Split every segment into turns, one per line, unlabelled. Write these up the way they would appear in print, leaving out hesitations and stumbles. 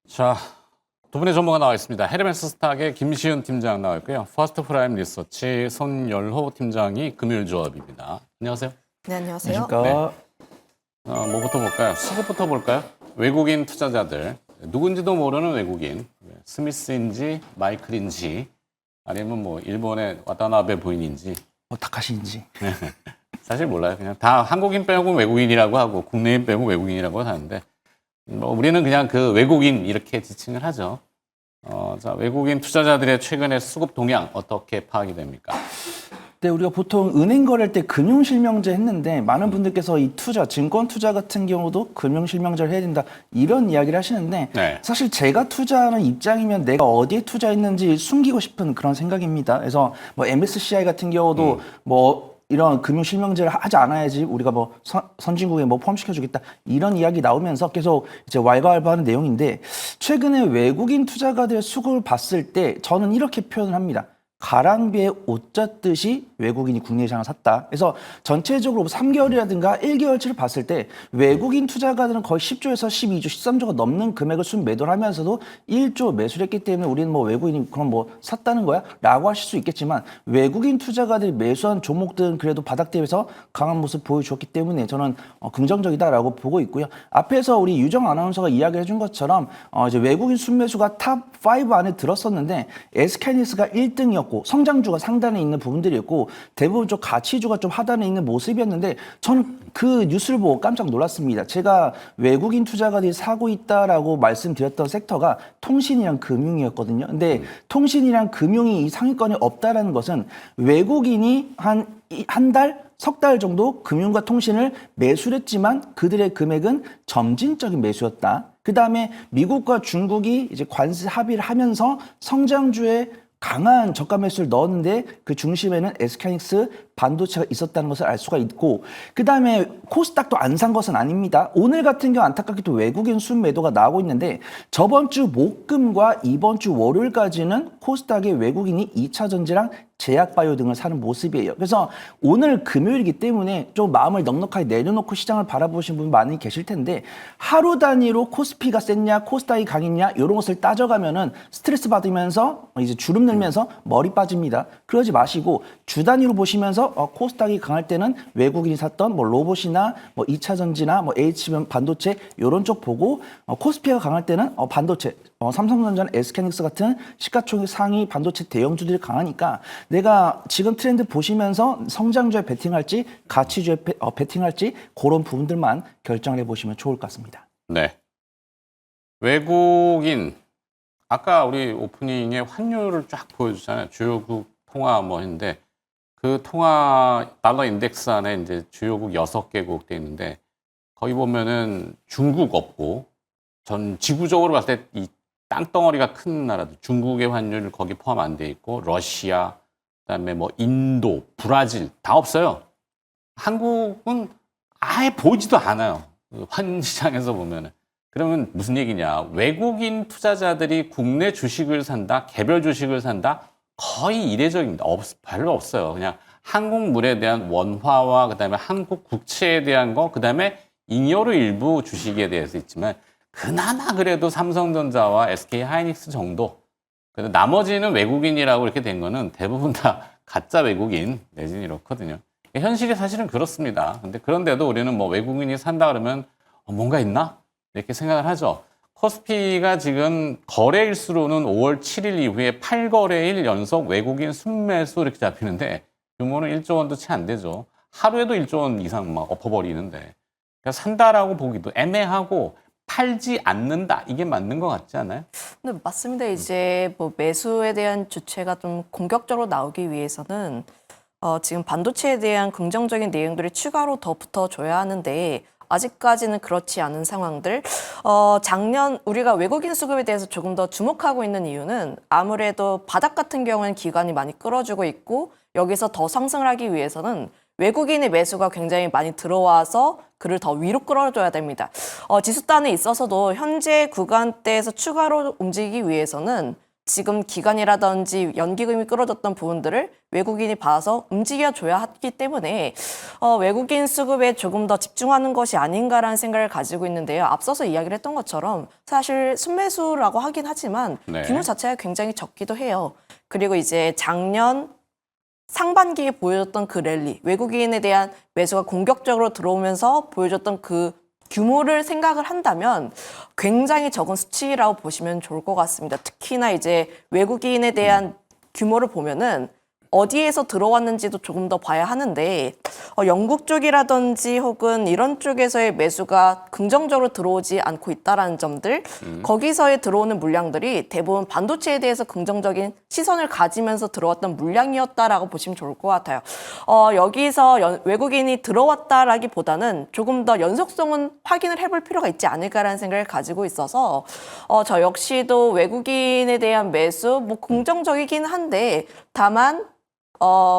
자, 두 분의 전문가 나와 있습니다. 헤르메스 스탁의 김시은 팀장 나와 있고요. 퍼스트 프라임 리서치 손열호 팀장이 금요일 조합입니다. 안녕하세요.
네, 안녕하세요.
그러니까
뭐부터 볼까요? 수급부터 볼까요? 외국인 투자자들, 누군지도 모르는 외국인, 스미스인지 마이클인지 아니면 뭐 일본의 와타나베 부인인지
타카시인지.
사실 몰라요. 그냥 다 한국인 빼고 외국인이라고 하고 국내인 빼고 외국인이라고 하는데 뭐 우리는 그냥 그 외국인 이렇게 지칭을 하죠. 자, 외국인 투자자들의 최근의 수급 동향 어떻게 파악이 됩니까?
네, 우리가 보통 은행 거래할 때 금융실명제 했는데 많은 분들께서 이 투자, 증권 투자 같은 경우도 금융실명제를 해야 된다 이런 이야기를 하시는데
네.
사실 제가 투자하는 입장이면 내가 어디에 투자했는지 숨기고 싶은 그런 생각입니다. 그래서 뭐 MSCI 같은 경우도 뭐 이런 금융실명제를 하지 않아야지 우리가 뭐 선진국에 뭐 포함시켜주겠다 이런 이야기 나오면서 계속 이제 왈가왈부하는 내용인데 최근에 외국인 투자가들의 수급을 봤을 때 저는 이렇게 표현을 합니다. 가랑비에 옷 젖듯이 외국인이 국내 시장을 샀다. 그래서 전체적으로 3개월이라든가 1개월치를 봤을 때 외국인 투자가들은 거의 10조에서 12조, 13조가 넘는 금액을 순매도를 하면서도 1조 매수를 했기 때문에 우리는 뭐 외국인이 그럼 뭐 샀다는 거야? 라고 하실 수 있겠지만 외국인 투자가들이 매수한 종목들은 그래도 바닥 대비해서 강한 모습 보여주었기 때문에 저는 긍정적이다라고 보고 있고요. 앞에서 우리 유정 아나운서가 이야기해 준 것처럼 이제 외국인 순매수가 탑 5 안에 들었었는데 SK하이닉스가 1등이었고 성장주가 상단에 있는 부분들이었고 대부분 좀 가치주가 좀 하단에 있는 모습이었는데 저는 그 뉴스를 보고 깜짝 놀랐습니다. 제가 외국인 투자가들이 사고 있다라고 말씀드렸던 섹터가 통신이랑 금융이었거든요. 근데 통신이랑 금융이 이 상위권에 없다라는 것은 외국인이 한 달, 석 달 정도 금융과 통신을 매수를 했지만 그들의 금액은 점진적인 매수였다. 그 다음에 미국과 중국이 이제 관세 합의를 하면서 성장주에 강한 저가 매수를 넣었는데 그 중심에는 SK하이닉스 반도체가 있었다는 것을 알 수가 있고 그 다음에 코스닥도 안 산 것은 아닙니다. 오늘 같은 경우 안타깝게도 외국인 순매도가 나오고 있는데 저번 주 목금과 이번 주 월요일까지는 코스닥의 외국인이 2차전지랑 제약바이오 등을 사는 모습이에요. 그래서 오늘 금요일이기 때문에 좀 마음을 넉넉하게 내려놓고 시장을 바라보신 분 많이 계실 텐데 하루 단위로 코스피가 셌냐 코스닥이 강했냐 이런 것을 따져가면은 스트레스 받으면서 이제 주름 늘면서 머리 빠집니다. 그러지 마시고 주 단위로 보시면서 코스닥이 강할 때는 외국인이 샀던 뭐 로봇이나 뭐 2차전지나 뭐 HBM 반도체 이런 쪽 보고 코스피가 강할 때는 반도체 삼성전자나 SK하이닉스 같은 시가총액 상위 반도체 대형주들이 강하니까 내가 지금 트렌드 보시면서 성장주에 베팅할지 가치주에 베팅할지 그런 부분들만 결정을 해보시면 좋을 것 같습니다.
네. 외국인 아까 우리 오프닝에 환율을 쫙 보여주잖아요. 주요국 통화 뭐 했는데 그 통화 달러 인덱스 안에 이제 주요국 6개국 돼 있는데 거기 보면은 중국 없고 전 지구적으로 봤을 때 이 땅덩어리가 큰 나라들 중국의 환율 거기 포함 안 돼 있고 러시아 그다음에 뭐 인도, 브라질 다 없어요. 한국은 아예 보이지도 않아요. 환 시장에서 보면은. 그러면 무슨 얘기냐? 외국인 투자자들이 국내 주식을 산다, 개별 주식을 산다, 거의 이례적입니다. 별로 없어요. 그냥 한국물에 대한 원화와 그다음에 한국 국채에 대한 거, 그다음에 잉여로 일부 주식에 대해서 있지만 그나마 그래도 삼성전자와 SK하이닉스 정도. 그래도 나머지는 외국인이라고 이렇게 된 거는 대부분 다 가짜 외국인 내지는 이렇거든요. 현실이 사실은 그렇습니다. 근데 그런데도 우리는 뭐 외국인이 산다 그러면 뭔가 있나? 이렇게 생각을 하죠. 코스피가 지금 거래일수로는 5월 7일 이후에 8거래일 연속 외국인 순매수 이렇게 잡히는데 규모는 1조 원도 채 안 되죠. 하루에도 1조 원 이상 막 엎어버리는데 그러니까 산다라고 보기도 애매하고 팔지 않는다. 이게 맞는 것 같지 않아요?
네, 맞습니다. 이제 뭐 매수에 대한 주체가 좀 공격적으로 나오기 위해서는 지금 반도체에 대한 긍정적인 내용들이 추가로 더 붙어줘야 하는데 아직까지는 그렇지 않은 상황들. 작년 우리가 외국인 수급에 대해서 조금 더 주목하고 있는 이유는 아무래도 바닥 같은 경우는 기관이 많이 끌어주고 있고 여기서 더 상승을 하기 위해서는 외국인의 매수가 굉장히 많이 들어와서 그를 더 위로 끌어줘야 됩니다. 지수단에 있어서도 현재 구간대에서 추가로 움직이기 위해서는 지금 기간이라든지 연기금이 끌어졌던 부분들을 외국인이 봐서 움직여줘야 하기 때문에 외국인 수급에 조금 더 집중하는 것이 아닌가라는 생각을 가지고 있는데요. 앞서서 이야기를 했던 것처럼 사실 순매수라고 하긴 하지만
네.
규모 자체가 굉장히 적기도 해요. 그리고 이제 작년 상반기에 보여줬던 그 랠리, 외국인에 대한 매수가 공격적으로 들어오면서 보여줬던 그 규모를 생각을 한다면 굉장히 적은 수치라고 보시면 좋을 것 같습니다. 특히나 이제 외국인에 대한 규모를 보면은 어디에서 들어왔는지도 조금 더 봐야 하는데 영국 쪽이라든지 혹은 이런 쪽에서의 매수가 긍정적으로 들어오지 않고 있다라는 점들 거기서의 들어오는 물량들이 대부분 반도체에 대해서 긍정적인 시선을 가지면서 들어왔던 물량이었다라고 보시면 좋을 것 같아요. 여기서 외국인이 들어왔다라기보다는 조금 더 연속성은 확인을 해볼 필요가 있지 않을까라는 생각을 가지고 있어서 저 역시도 외국인에 대한 매수 뭐 긍정적이긴 한데 다만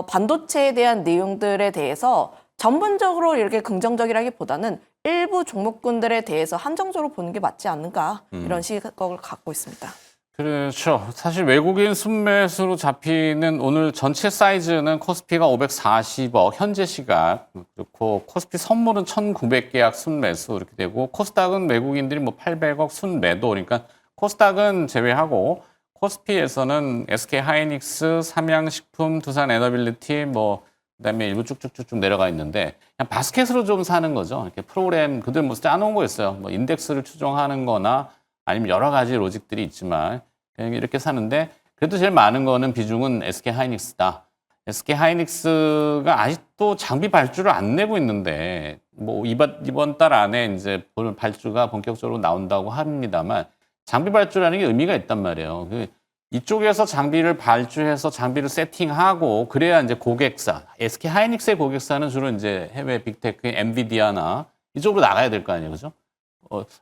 반도체에 대한 내용들에 대해서 전반적으로 이렇게 긍정적이라기보다는 일부 종목군들에 대해서 한정적으로 보는 게 맞지 않는가 이런 시각을 갖고 있습니다.
그렇죠. 사실 외국인 순매수로 잡히는 오늘 전체 사이즈는 코스피가 540억 현재 시각 그렇고 코스피 선물은 1,900계약 순매수 이렇게 되고 코스닥은 외국인들이 뭐 800억 순매도 그러니까 코스닥은 제외하고 코스피에서는 SK 하이닉스, 삼양식품, 두산 에너빌리티 뭐 그다음에 일부 쭉쭉쭉쭉 내려가 있는데 그냥 바스켓으로 좀 사는 거죠. 이렇게 프로그램 그들 뭐 짜놓은 거 있어요. 뭐 인덱스를 추종하는 거나 아니면 여러 가지 로직들이 있지만 그냥 이렇게 사는데 그래도 제일 많은 거는 비중은 SK 하이닉스다. SK 하이닉스가 아직도 장비 발주를 안 내고 있는데 뭐 이번 달 안에 이제 발주가 본격적으로 나온다고 합니다만 장비 발주라는 게 의미가 있단 말이에요. 이쪽에서 장비를 발주해서 장비를 세팅하고 그래야 이제 고객사, SK 하이닉스의 고객사는 주로 이제 해외 빅테크, 엔비디아나 이쪽으로 나가야 될 거 아니에요, 그죠?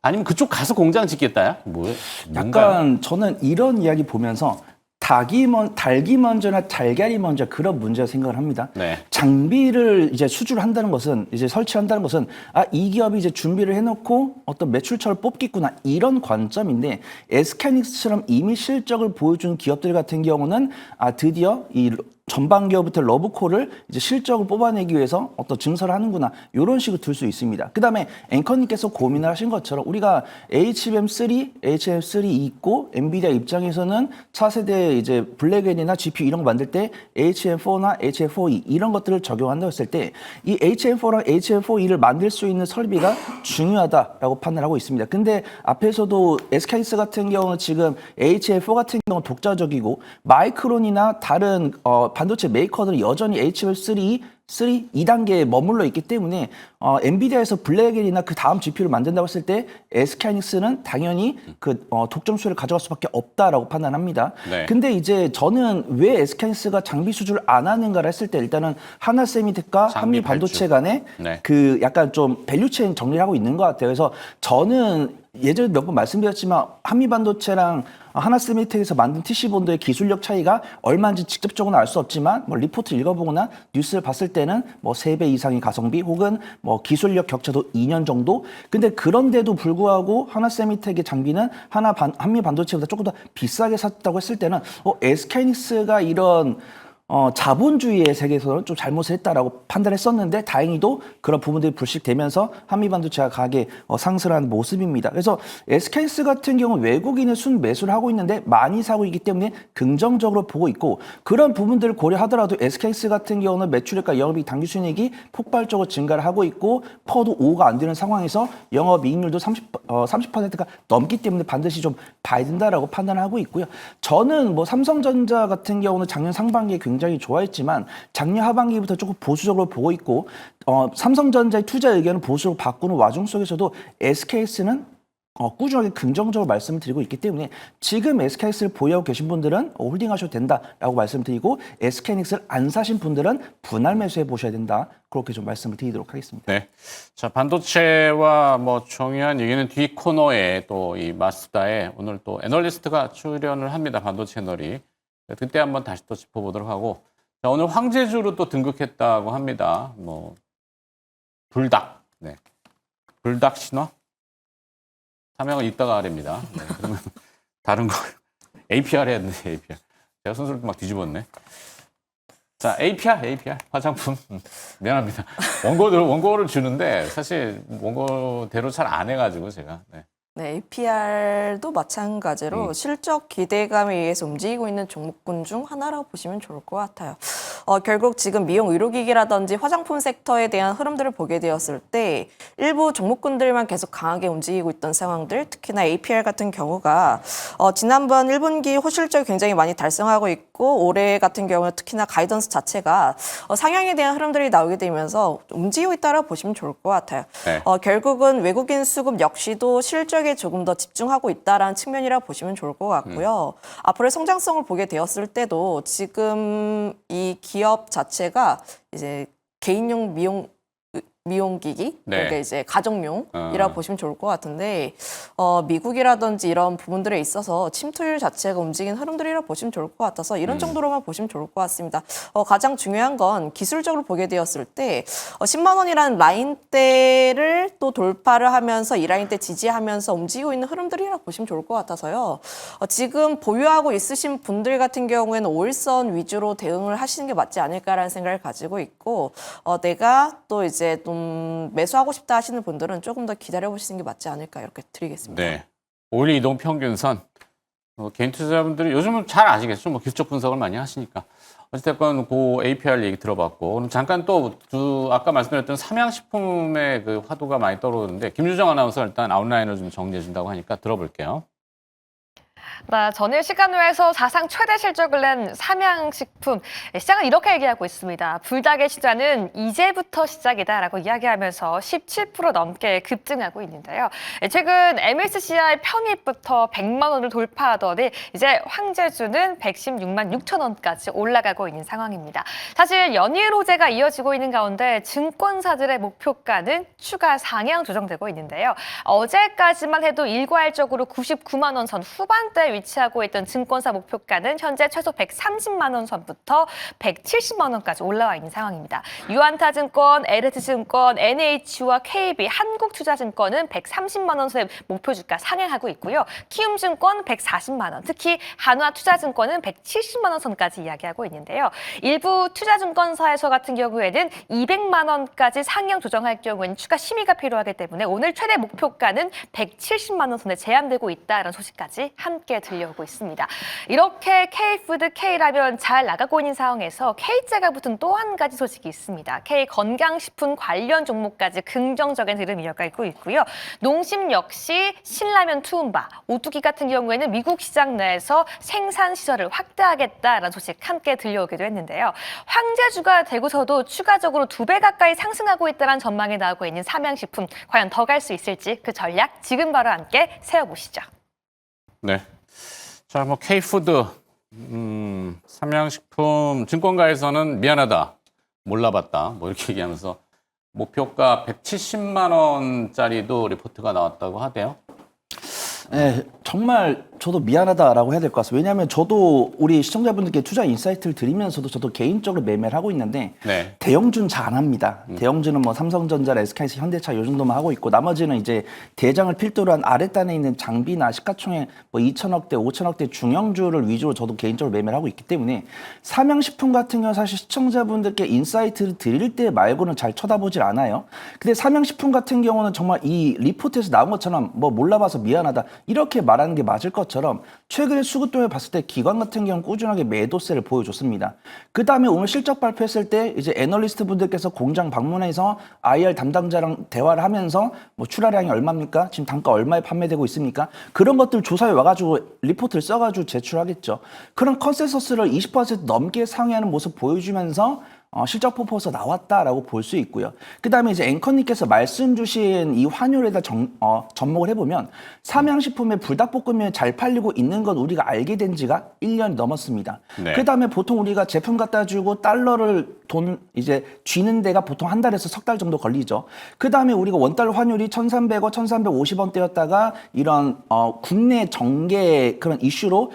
아니면 그쪽 가서 공장 짓겠다야? 뭐예요?
약간 저는 이런 이야기 보면서 달기 먼저나 달걀이 먼저 그런 문제라 생각을 합니다.
네.
장비를 이제 수주를 한다는 것은 이제 설치한다는 것은 이 기업이 이제 준비를 해놓고 어떤 매출처를 뽑겠구나 이런 관점인데 SK하이닉스처럼 이미 실적을 보여준 기업들 같은 경우는 드디어 이 전반 기업부터 러브콜을 이제 실적을 뽑아내기 위해서 어떤 증설을 하는구나 이런 식으로 들 수 있습니다. 그 다음에 앵커님께서 고민을 하신 것처럼 우리가 HBM3 있고 엔비디아 입장에서는 차세대 이제 블랙엔이나 GPU 이런 거 만들 때 HM4나 HM4E 이런 것들을 적용한다고 했을 때 이 HM4랑 HM4E를 만들 수 있는 설비가 중요하다라고 판단하고 있습니다. 근데 앞에서도 SK하이닉스 같은 경우는 지금 HM4 같은 경우는 독자적이고 마이크론이나 다른 반도체 메이커들은 여전히 HBM3 2단계에 머물러 있기 때문에 엔비디아에서 블랙엔이나 그 다음 GPU를 만든다고 했을 때 SK하이닉스는 당연히 그 독점수를 가져갈 수밖에 없다라고 판단합니다.
네.
근데 이제 저는 왜 SK하이닉스가 장비 수주를 안 하는가를 했을 때 일단은 하나세미텍과 한미 반도체 간에
네.
그 약간 좀 밸류체인 정리를 하고 있는 것 같아요. 그래서 저는 예전에 몇 번 말씀드렸지만 한미반도체랑 하나세미텍에서 만든 TC본드의 기술력 차이가 얼마인지 직접적으로는 알 수 없지만 뭐 리포트 읽어보거나 뉴스를 봤을 때는 뭐 3배 이상의 가성비 혹은 뭐 기술력 격차도 2년 정도. 근데 그런데도 불구하고 하나세미텍의 장비는 한미반도체보다 조금 더 비싸게 샀다고 했을 때는 SK하이닉스가 이런 자본주의의 세계에서는 좀 잘못을 했다라고 판단했었는데 다행히도 그런 부분들이 불식되면서 한미반도체가 가게 상승하는 모습입니다. 그래서 SK하이닉스 같은 경우는 외국인의 순매수를 하고 있는데 많이 사고 있기 때문에 긍정적으로 보고 있고 그런 부분들을 고려하더라도 SK하이닉스 같은 경우는 매출액과 영업이익 당기순이익이 폭발적으로 증가를 하고 있고 퍼도 5가 안 되는 상황에서 영업이익률도 30%가 넘기 때문에 반드시 좀 봐야 된다라고 판단하고 있고요. 저는 뭐 삼성전자 같은 경우는 작년 상반기에 굉장히 좋아했지만 작년 하반기부터 조금 보수적으로 보고 있고 삼성전자의 투자 의견을 보수로 바꾸는 와중 속에서도 SK하이닉스는 꾸준하게 긍정적으로 말씀을 드리고 있기 때문에 지금 SK하이닉스를 보유하고 계신 분들은 홀딩하셔도 된다라고 말씀드리고 SK하이닉스를 안 사신 분들은 분할 매수해 보셔야 된다. 그렇게 좀 말씀을 드리도록 하겠습니다.
네. 자, 반도체와 뭐 중요한 얘기는 뒤 코너에 또 이 마스다에 오늘 또 애널리스트가 출연을 합니다. 반도체 채널이. 그때 한번 다시 또 짚어보도록 하고. 자, 오늘 황제주로 또 등극했다고 합니다. 뭐 불닭. 네. 불닭 신화? 사명은 이따가 아랍니다. 네, 그러면 다른 거 APR 해야 되는데 APR. 제가 순서를 막 뒤집었네. 자, APR 화장품. 미안합니다. 원고를 주는데 사실 원고대로 잘 안 해가지고 제가. 네.
네, APR도 마찬가지로 실적 기대감에 의해서 움직이고 있는 종목군 중 하나라고 보시면 좋을 것 같아요. 결국 지금 미용 의료기기라든지 화장품 섹터에 대한 흐름들을 보게 되었을 때 일부 종목군들만 계속 강하게 움직이고 있던 상황들, 특히나 APR 같은 경우가 지난번 1분기 호실적이 굉장히 많이 달성하고 있고 올해 같은 경우는 특히나 가이던스 자체가 상향에 대한 흐름들이 나오게 되면서 움직이고 있다고 보시면 좋을 것 같아요.
네.
결국은 외국인 수급 역시도 실적에 조금 더 집중하고 있다라는 측면이라 보시면 좋을 것 같고요. 앞으로의 성장성을 보게 되었을 때도 지금 이 기업 자체가 이제 개인용 미용기기,
네.
그러니까 이제 가정용이라 보시면 좋을 것 같은데 미국이라든지 이런 부분들에 있어서 침투율 자체가 움직이는 흐름들이라 보시면 좋을 것 같아서 이런 정도로만 보시면 좋을 것 같습니다. 가장 중요한 건 기술적으로 보게 되었을 때 10만 원이라는 라인대를 또 돌파를 하면서 이 라인대 지지하면서 움직이고 있는 흐름들이라 보시면 좋을 것 같아서요. 지금 보유하고 있으신 분들 같은 경우에는 5일선 위주로 대응을 하시는 게 맞지 않을까라는 생각을 가지고 있고 내가 또 이제 좀 매수하고 싶다 하시는 분들은 조금 더 기다려 보시는 게 맞지 않을까 이렇게 드리겠습니다.
네. 5일 이동 평균선. 개인 투자자분들이 요즘은 잘 아시겠죠? 뭐 기술적 분석을 많이 하시니까. 어쨌든 그 APR 얘기 들어봤고 그럼 잠깐 또 아까 말씀드렸던 삼양식품의 그 화두가 많이 떠오르는데 김유정 아나운서 일단 아웃라인을 좀 정리해 준다고 하니까 들어볼게요.
네, 전일 시간외에서 사상 최대 실적을 낸 삼양식품. 시장은 이렇게 얘기하고 있습니다. 불닭의 시장은 이제부터 시작이다라고 이야기하면서 17% 넘게 급증하고 있는데요. 최근 MSCI 편입부터 100만 원을 돌파하더니 이제 황제주는 116만 6천 원까지 올라가고 있는 상황입니다. 사실 연일 호재가 이어지고 있는 가운데 증권사들의 목표가는 추가 상향 조정되고 있는데요. 어제까지만 해도 일괄적으로 99만 원 선 후반대 위치하고 있던 증권사 목표가는 현재 최소 130만 원 선부터 170만 원까지 올라와 있는 상황입니다. 유안타증권, LS증권, NH와 KB, 한국투자증권은 130만 원 선의 목표 주가 상향하고 있고요. 키움증권 140만 원, 특히 한화투자증권은 170만 원 선까지 이야기하고 있는데요. 일부 투자증권사에서 같은 경우에는 200만 원까지 상향 조정할 경우에는 추가 심의가 필요하기 때문에 오늘 최대 목표가는 170만 원 선에 제한되고 있다는 소식까지 함께 들려오고 있습니다. 이렇게 K푸드, K라면 잘 나가고 있는 상황에서 K자가 붙은 또 한 가지 소식이 있습니다. K건강식품 관련 종목까지 긍정적인 흐름이 이어가고 있고요. 농심 역시 신라면 투움바, 오뚜기 같은 경우에는 미국 시장 내에서 생산 시설을 확대하겠다라는 소식 함께 들려오기도 했는데요. 황제주가 되고서도 추가적으로 2배 가까이 상승하고 있다는 전망이 나오고 있는 삼양식품, 과연 더 갈 수 있을지 그 전략 지금 바로 함께 세워보시죠.
네. 자, 뭐 K푸드, 삼양식품 증권가에서는 미안하다, 몰라봤다, 뭐 이렇게 얘기하면서 목표가 170만 원짜리도 리포트가 나왔다고 하대요.
네, 정말 저도 미안하다라고 해야 될 것 같습니다. 왜냐하면 저도 우리 시청자분들께 투자 인사이트를 드리면서도 저도 개인적으로 매매를 하고 있는데
네.
대형주는 잘 안 합니다. 대형주는 뭐 삼성전자, SKC, 현대차 요 정도만 하고 있고 나머지는 이제 대장을 필두로 한 아랫단에 있는 장비나 시가총액 뭐 2천억대, 5천억대 중형주를 위주로 저도 개인적으로 매매를 하고 있기 때문에 삼양식품 같은 경우는 사실 시청자분들께 인사이트를 드릴 때 말고는 잘 쳐다보질 않아요. 근데 삼양식품 같은 경우는 정말 이 리포트에서 나온 것처럼 뭐 몰라봐서 미안하다 이렇게 말하는 게 맞을 것처럼 최근에 수급동을 봤을 때 기관 같은 경우는 꾸준하게 매도세를 보여줬습니다. 그 다음에 오늘 실적 발표했을 때 이제 애널리스트 분들께서 공장 방문해서 IR 담당자랑 대화를 하면서 뭐 출하량이 얼마입니까? 지금 단가 얼마에 판매되고 있습니까? 그런 것들 조사해 와가지고 리포트를 써가지고 제출하겠죠. 그런 컨센서스를 20% 넘게 상회하는 모습 보여주면서 실적 퍼포먼스가 나왔다라고 볼 수 있고요. 그 다음에 이제 앵커님께서 말씀 주신 이 환율에다 접목을 해보면 삼양식품의 불닭볶음면이 잘 팔리고 있는 건 우리가 알게 된 지가 1년이 넘었습니다. 네. 그 다음에 보통 우리가 제품 갖다 주고 달러를 돈 이제 쥐는 데가 보통 한 달에서 석 달 정도 걸리죠. 그 다음에 우리가 원달러 환율이 1,300원, 1,350원대였다가 이런 국내 정계 그런 이슈로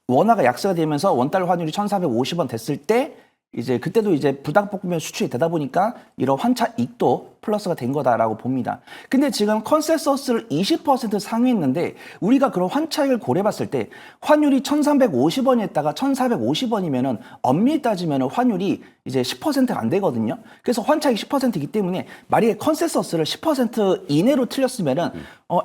원화가 약세가 되면서 원달러 환율이 1,450원 됐을 때 이제 그때도 이제 불닭볶음면 수출이 되다 보니까 이런 환차 이익도 플러스가 된 거다라고 봅니다. 근데 지금 컨센서스를 20% 상회했는데 우리가 그런 환차익을 고려해봤을 때 환율이 1,350원이었다가 1,450원이면은 엄밀히 따지면은 환율이 이제 10%가 안 되거든요. 그래서 환차익 10%이기 때문에 만약에 컨센서스를 10% 이내로 틀렸으면은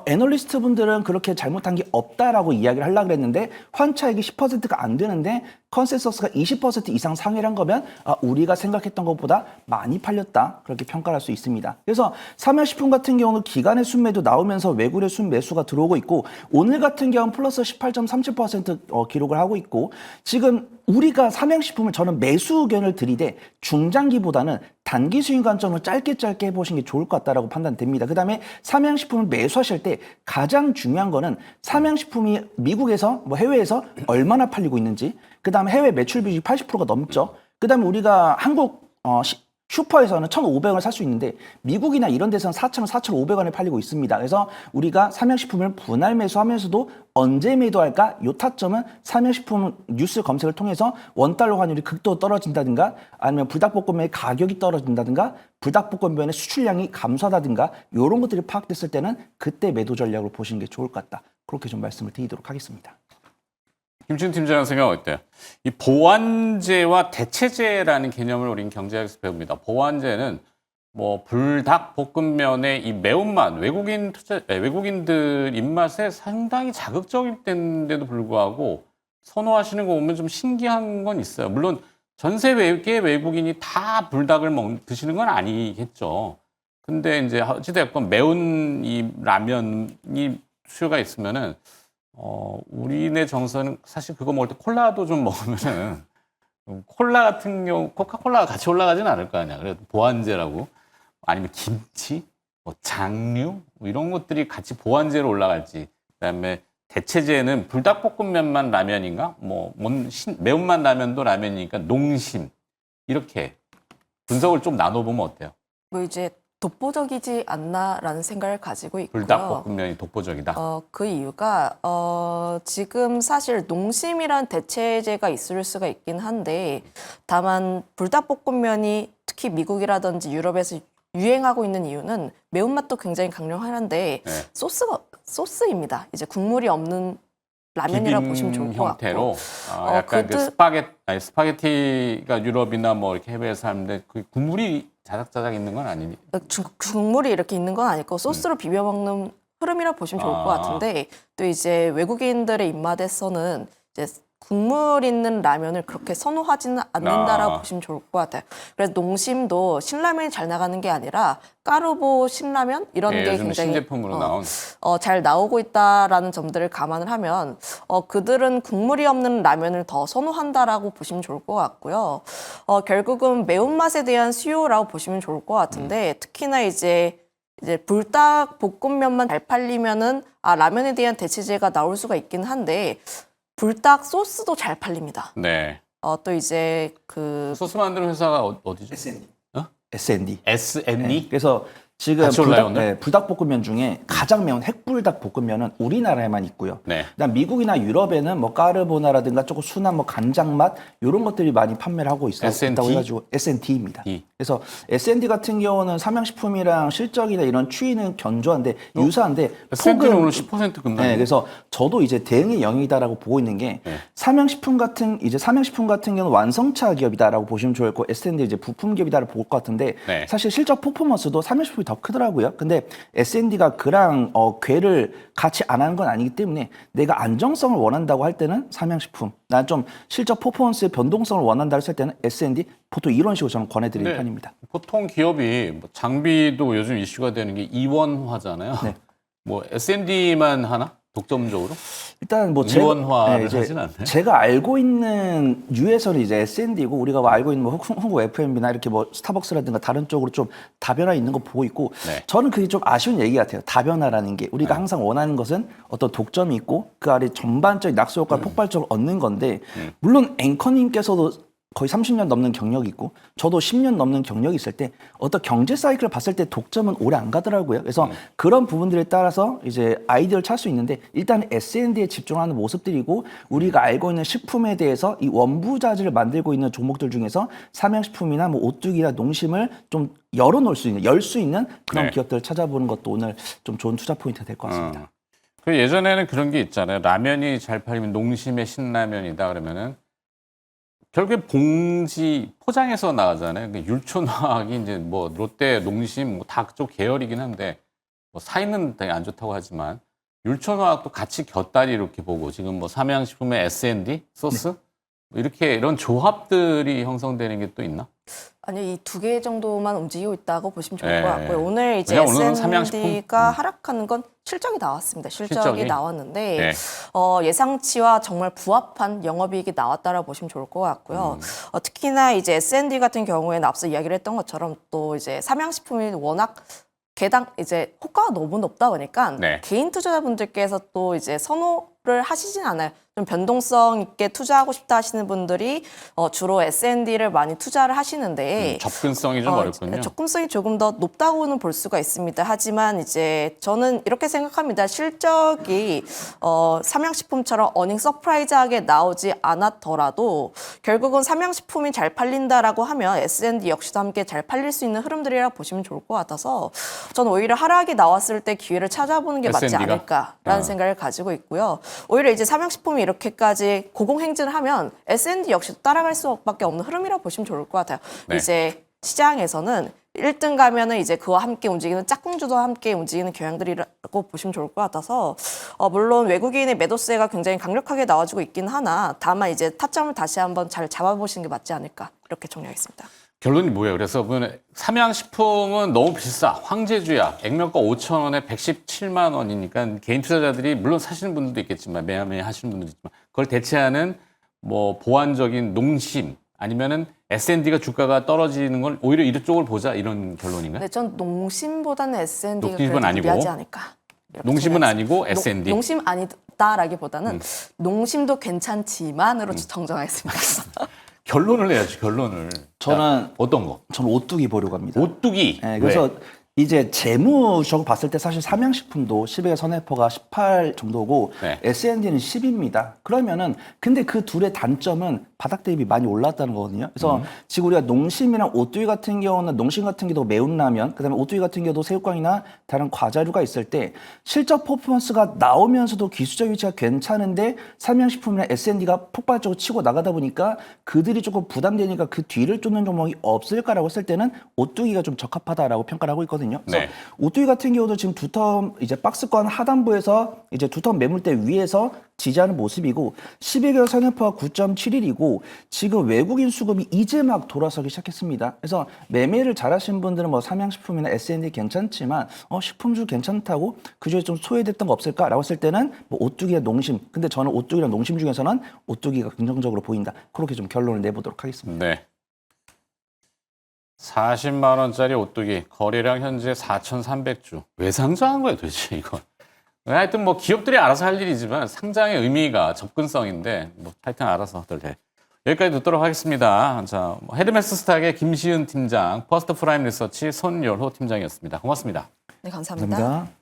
애널리스트 분들은 그렇게 잘못한 게 없다라고 이야기를 하려고 그랬는데 환차익이 10%가 안 되는데 컨센서스가 20% 이상 상회를 한 거면 우리가 생각했던 것보다 많이 팔렸다 그렇게 평가를 할 수 있습니다. 그래서 삼양식품 같은 경우는 기간의 순매도 나오면서 외국의 순매수가 들어오고 있고 오늘 같은 경우는 플러스 18.37% 기록을 하고 있고 지금 우리가 삼양식품을 저는 매수 의견을 드리되 중장기보다는 단기 수익 관점으로 짧게 해보시는 게 좋을 것 같다라고 판단됩니다. 그 다음에 삼양식품을 매수하실 때 가장 중요한 거는 삼양식품이 미국에서 뭐 해외에서 얼마나 팔리고 있는지 그 다음에 해외 매출 비율이 80%가 넘죠. 그 다음에 우리가 한국 슈퍼에서는 1,500원을 살 수 있는데 미국이나 이런 데서는 4,000원, 4,500원에 팔리고 있습니다. 그래서 우리가 삼양식품을 분할 매수하면서도 언제 매도할까? 요 타점은 삼양식품 뉴스 검색을 통해서 원달러 환율이 극도로 떨어진다든가 아니면 불닭볶음면의 가격이 떨어진다든가 불닭볶음면의 수출량이 감소하다든가 이런 것들이 파악됐을 때는 그때 매도 전략으로 보시는 게 좋을 것 같다. 그렇게 좀 말씀을 드리도록 하겠습니다.
김준 팀장은 생각 어때요? 이 보완제와 대체제라는 개념을 우리는 경제학에서 배웁니다. 보완제는 뭐 불닭볶음면의 이 매운맛, 외국인들 입맛에 상당히 자극적인데도 불구하고 선호하시는 거 보면 좀 신기한 건 있어요. 물론 전 세계 외국인이 다 불닭을 드시는 건 아니겠죠. 근데 이제 어찌됐건 매운 이 라면이 수요가 있으면은 우리네 정서는 사실 그거 먹을 때 콜라도 좀 먹으면은 콜라 같은 경우 코카콜라가 같이 올라가지는 않을 거 아니야. 그래도 보완제라고 아니면 김치, 뭐 장류 뭐 이런 것들이 같이 보완제로 올라갈지. 그다음에 대체제는 불닭볶음면만 라면인가? 매운맛 라면도 라면이니까 농심 이렇게 분석을 좀 나눠보면 어때요?
뭐 이제 독보적이지 않나라는 생각을 가지고 있고요.
불닭볶음면이 독보적이다.
그 이유가 지금 사실 농심이란 대체제가 있을 수가 있긴 한데 다만 불닭볶음면이 특히 미국이라든지 유럽에서 유행하고 있는 이유는 매운맛도 굉장히 강력한데
네.
소스입니다. 이제 국물이 없는 라면이라고 보시면 좋을 것
형태로
같고.
약간 그 스파게티가 유럽이나 뭐 이렇게 해외에서 하는데 그 국물이 자작자작 있는 건 아니니?
국물이 이렇게 있는 건 아니고 소스로 비벼 먹는 흐름이라 보시면 좋을 것 같은데 또 이제 외국인들의 입맛에서는 이제 국물 있는 라면을 그렇게 선호하지는 않는다라고 보시면 좋을 것 같아요. 그래서 농심도 신라면이 잘 나가는 게 아니라 까르보 신라면 이런 게
요즘
굉장히
신제품으로 나온
잘 나오고 있다라는 점들을 감안을 하면 그들은 국물이 없는 라면을 더 선호한다라고 보시면 좋을 것 같고요. 결국은 매운맛에 대한 수요라고 보시면 좋을 것 같은데 특히나 이제 불닭 볶음면만 잘 팔리면은 라면에 대한 대체제가 나올 수가 있긴 한데 불닭 소스도 잘 팔립니다.
네.
또 이제 그
소스 만드는 회사가 어디죠?
S&D.
어?
S&D.
S&D?
네, 그래서 지금
같이 올라요, 오늘?
불닭볶음면 중에 가장 매운 핵불닭볶음면은 우리나라에만 있고요.
네.
그다음 미국이나 유럽에는 뭐 까르보나라든가 조금 순한 뭐 간장 맛 이런 것들이 많이 판매를 하고
S&D?
있다고 해가지고 S&D입니다.
D.
그래서 S&D 같은 경우는 삼양식품이랑 실적이나 이런 추이는 견조한데 유사한데
S&D는 오늘 10% 급락.
네, 그래서 저도 이제 대응의 영역이다라고 보고 있는 게 삼양식품 같은 경우는 완성차 기업이다라고 보시면 좋을 거고 S&D 이제 부품 기업이다라고 볼 것 같은데
네.
사실 실적 퍼포먼스도 삼양식품이 더 크더라고요. 근데 S&D가 그랑 궤를 같이 안 하는 건 아니기 때문에 내가 안정성을 원한다고 할 때는 삼양식품, 난 좀 실적 퍼포먼스의 변동성을 원한다고 했을 때는 S&D 보통 이런 식으로 저는 권해드리는
네.
편입니다.
보통 기업이 뭐 장비도 요즘 이슈가 되는 게 이원화잖아요.
네.
뭐 S&D만 하나? 독점적으로?
일단 뭐
이원화를
이제
하진 않나요?
제가 알고 있는 유에서는 이제 S&D고 우리가 뭐 알고 있는 뭐 한국 F&B나 이렇게 뭐 스타벅스라든가 다른 쪽으로 좀 다변화 있는 거 보고 있고
네.
저는 그게 좀 아쉬운 얘기 같아요. 다변화라는 게 우리가 항상 원하는 것은 어떤 독점이 있고 그 아래 전반적인 낙수 효과를 폭발적으로 얻는 건데 물론 앵커님께서도 거의 30년 넘는 경력이 있고 저도 10년 넘는 경력이 있을 때 어떤 경제 사이클을 봤을 때 독점은 오래 안 가더라고요. 그래서 그런 부분들에 따라서 이제 아이디어를 찾을 수 있는데 일단 S&D에 집중하는 모습들이고 우리가 알고 있는 식품에 대해서 이 원부자재를 만들고 있는 종목들 중에서 삼양식품이나 뭐 오뚜기나 농심을 좀 열어놓을 수 있는, 열 수 있는 그런
네.
기업들을 찾아보는 것도 오늘 좀 좋은 투자 포인트가 될 것 같습니다.
그 예전에는 그런 게 있잖아요. 라면이 잘 팔리면 농심의 신라면이다 그러면은 결국에 봉지 포장해서 나가잖아요. 그 율촌화학이 이제 뭐 롯데, 농심 뭐 다 그쪽 계열이긴 한데 뭐 사이는 되게 안 좋다고 하지만 율촌화학도 같이 곁다리 이렇게 보고 지금 뭐 삼양식품의 S&D 소스 뭐 이렇게 이런 조합들이 형성되는 게 또 있나?
아니, 이 두 개 정도만 움직이고 있다고 보시면 좋을
예.
것 같고요. 오늘 이제
왜냐면 오늘은 삼양식품?
S&D가 하락하는 건 실적이 나왔습니다. 실적이
실적이?
나왔는데
네.
예상치와 정말 부합한 영업이익이 나왔다라고 보시면 좋을 것 같고요. 특히나 이제 S&D 같은 경우에는 앞서 이야기를 했던 것처럼 또 이제 삼양식품이 워낙 개당 이제 호가가 너무 높다 보니까
네.
개인 투자자분들께서 또 이제 선호를 하시진 않아요. 좀 변동성 있게 투자하고 싶다 하시는 분들이 주로 S&D를 많이 투자를 하시는데
접근성이 좀 어렵군요.
접근성이 조금 더 높다고는 볼 수가 있습니다. 하지만 이제 저는 이렇게 생각합니다. 실적이 삼양식품처럼 어닝 서프라이즈하게 나오지 않았더라도 결국은 삼양식품이 잘 팔린다라고 하면 S&D 역시도 함께 잘 팔릴 수 있는 흐름들이라 보시면 좋을 것 같아서 저는 오히려 하락이 나왔을 때 기회를 찾아보는 게 맞지
S&D 가?
않을까라는 생각을 가지고 있고요. 오히려 이제 삼양식품이 이렇게까지 고공행진을 하면 S&D 역시 따라갈 수밖에 없는 흐름이라고 보시면 좋을 것 같아요.
네.
이제 시장에서는 1등 가면은 이제 그와 함께 움직이는 짝꿍주도 함께 움직이는 경향들이라고 보시면 좋을 것 같아서 물론 외국인의 매도세가 굉장히 강력하게 나와주고 있긴 하나 다만 이제 타점을 다시 한번 잘 잡아보시는 게 맞지 않을까 이렇게 정리하겠습니다.
결론이 뭐예요? 그래서 그 삼양식품은 너무 비싸. 황제주야. 액면가 5,000원에 117만 원이니까 개인 투자자들이 물론 사시는 분들도 있겠지만 매매하시는 분들도 있지만 그걸 대체하는 뭐 보완적인 농심 아니면은 S&D가 주가가 떨어지는 걸 오히려 이쪽을 보자 이런 결론인가요?
네, 전 농심보다는 S&D가
농심은
그래도
아니고?
유리하지 않을까. 이렇게
농심은
생각했습니다.
아니고 S&D.
농심 아니다라기보다는 농심도 괜찮지만으로 정정하겠습니다.
결론을 내야지 결론을.
저는
자, 어떤 거?
저는 오뚜기 보려고 합니다.
오뚜기.
네, 그래서 이제 재무적으로 봤을 때 사실 삼양식품도 10의 선회포가 18 정도고
네.
S&D는 10입니다. 그러면은 근데 그 둘의 단점은 바닥 대비 많이 올랐다는 거거든요. 그래서 지금 우리가 농심이랑 오뚜기 같은 경우는 농심 같은 경우도 매운 라면, 그다음에 오뚜기 같은 경우도 새우깡이나 다른 과자류가 있을 때 실적 퍼포먼스가 나오면서도 기술적 위치가 괜찮은데 삼양식품이나 S&D가 폭발적으로 치고 나가다 보니까 그들이 조금 부담되니까 그 뒤를 쫓는 종목이 없을까라고 했을 때는 오뚜기가 좀 적합하다라고 평가를 하고 있거든요. 그래서
네.
오뚜기 같은 경우도 지금 두텀 이제 박스권 하단부에서 이제 두텀 매물대 위에서 지지하는 모습이고 12개월 선행포가 9.71이고 지금 외국인 수급이 이제 막 돌아서기 시작했습니다. 그래서 매매를 잘하신 분들은 뭐 삼양식품이나 S&D 괜찮지만 식품주 괜찮다고 그중에 좀 소외됐던 거 없을까라고 했을 때는 뭐 오뚜기나 농심. 근데 저는 오뚜기랑 농심 중에서는 오뚜기가 긍정적으로 보인다. 그렇게 좀 결론을 내보도록 하겠습니다.
네. 40만 원짜리 오뚜기 거래량 현재 4,300주. 왜 상장한 거야 도대체 이건? 하여튼 뭐 기업들이 알아서 할 일이지만 상장의 의미가 접근성인데 뭐 하여튼 알아서들 해. 여기까지 듣도록 하겠습니다. 자, 헤르메스 스탁의 김시은 팀장, 퍼스트 프라임 리서치 손열호 팀장이었습니다. 고맙습니다.
네, 감사합니다.
감사합니다.